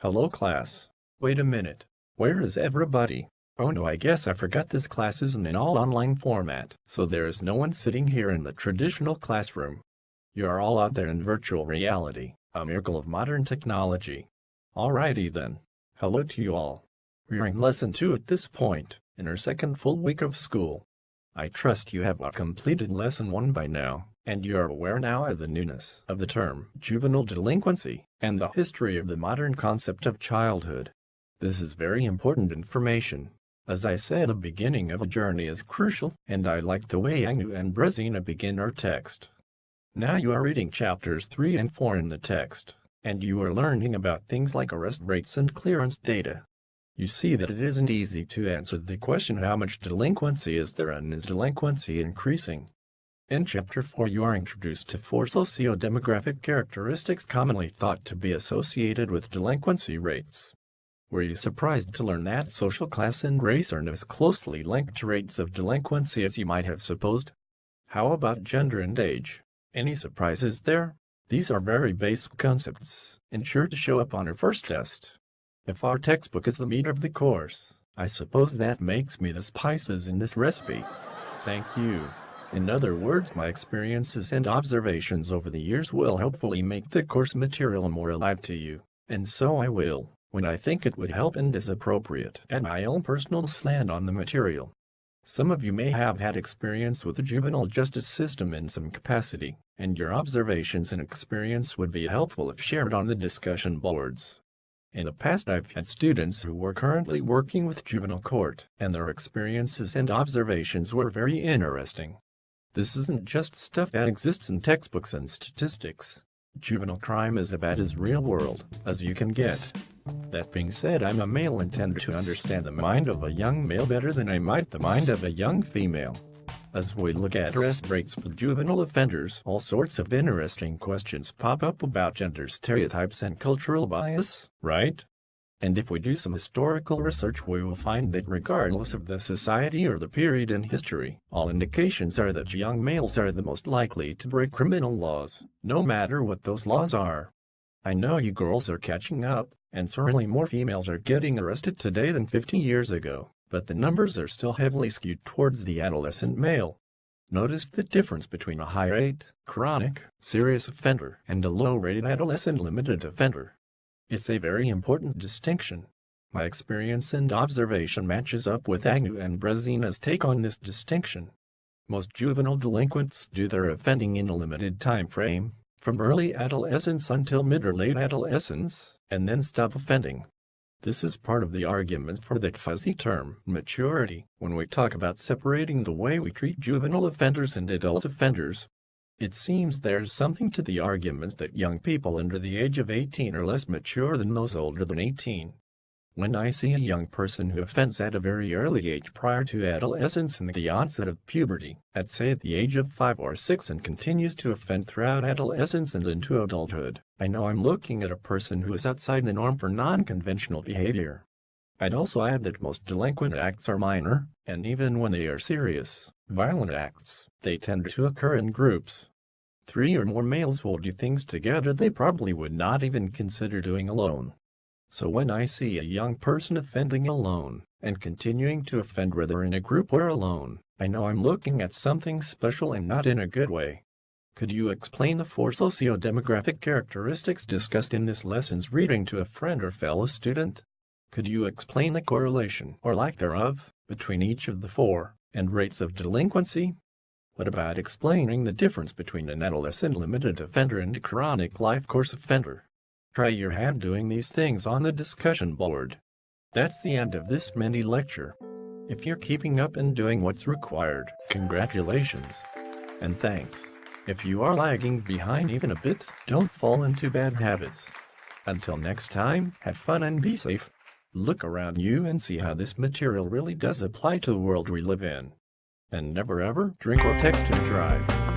Hello class. Wait a minute. Where is everybody? Oh no, I guess I forgot this class isn't in all online format, so there is no one sitting here in the traditional classroom. You are all out there in virtual reality, a miracle of modern technology. Alrighty then. Hello to you all. We're in lesson 2 at this point, in our second full week of school. I trust you have completed lesson 1 by now, and you are aware now of the newness of the term juvenile delinquency and the history of the modern concept of childhood. This is very important information. As I said, the beginning of a journey is crucial, and I like the way Agnew and Brezina begin our text. Now you are reading chapters 3 and 4 in the text, and you are learning about things like arrest rates and clearance data. You see that it isn't easy to answer the question how much delinquency is there and is delinquency increasing. In Chapter 4 you are introduced to 4 socio-demographic characteristics commonly thought to be associated with delinquency rates. Were you surprised to learn that social class and race aren't as closely linked to rates of delinquency as you might have supposed? How about gender and age? Any surprises there? These are very basic concepts, and sure to show up on our first test. If our textbook is the meat of the course, I suppose that makes me the spices in this recipe. Thank you. In other words, my experiences and observations over the years will hopefully make the course material more alive to you, and so I will, when I think it would help and is appropriate, add my own personal slant on the material. Some of you may have had experience with the juvenile justice system in some capacity, and your observations and experience would be helpful if shared on the discussion boards. In the past I've had students who were currently working with juvenile court, and their experiences and observations were very interesting. This isn't just stuff that exists in textbooks and statistics. Juvenile crime is about as real-world as you can get. That being said, I'm a male and tend to understand the mind of a young male better than I might the mind of a young female. As we look at arrest rates for juvenile offenders, all sorts of interesting questions pop up about gender stereotypes and cultural bias, right? And if we do some historical research, we will find that regardless of the society or the period in history, all indications are that young males are the most likely to break criminal laws, no matter what those laws are. I know you girls are catching up, and certainly more females are getting arrested today than 50 years ago, but the numbers are still heavily skewed towards the adolescent male. Notice the difference between a high-rate, chronic, serious offender and a low-rated adolescent limited offender. It's a very important distinction. My experience and observation matches up with Agnew and Brezina's take on this distinction. Most juvenile delinquents do their offending in a limited time frame, from early adolescence until mid or late adolescence, and then stop offending. This is part of the argument for that fuzzy term, maturity, when we talk about separating the way we treat juvenile offenders and adult offenders. It seems there's something to the argument that young people under the age of 18 are less mature than those older than 18. When I see a young person who offends at a very early age prior to adolescence and the onset of puberty, at say the age of 5 or 6 and continues to offend throughout adolescence and into adulthood, I know I'm looking at a person who is outside the norm for non-conventional behavior. I'd also add that most delinquent acts are minor, and even when they are serious, violent acts, they tend to occur in groups. 3 or more males will do things together they probably would not even consider doing alone. So when I see a young person offending alone, and continuing to offend whether in a group or alone, I know I'm looking at something special and not in a good way. Could you explain the 4 socio-demographic characteristics discussed in this lesson's reading to a friend or fellow student? Could you explain the correlation, or lack thereof, between each of the 4, and rates of delinquency? What about explaining the difference between an adolescent limited offender and a chronic life course offender? Try your hand doing these things on the discussion board. That's the end of this mini lecture. If you're keeping up and doing what's required, congratulations. And thanks. If you are lagging behind even a bit, don't fall into bad habits. Until next time, have fun and be safe. Look around you and see how this material really does apply to the world we live in. And never ever drink or text and drive.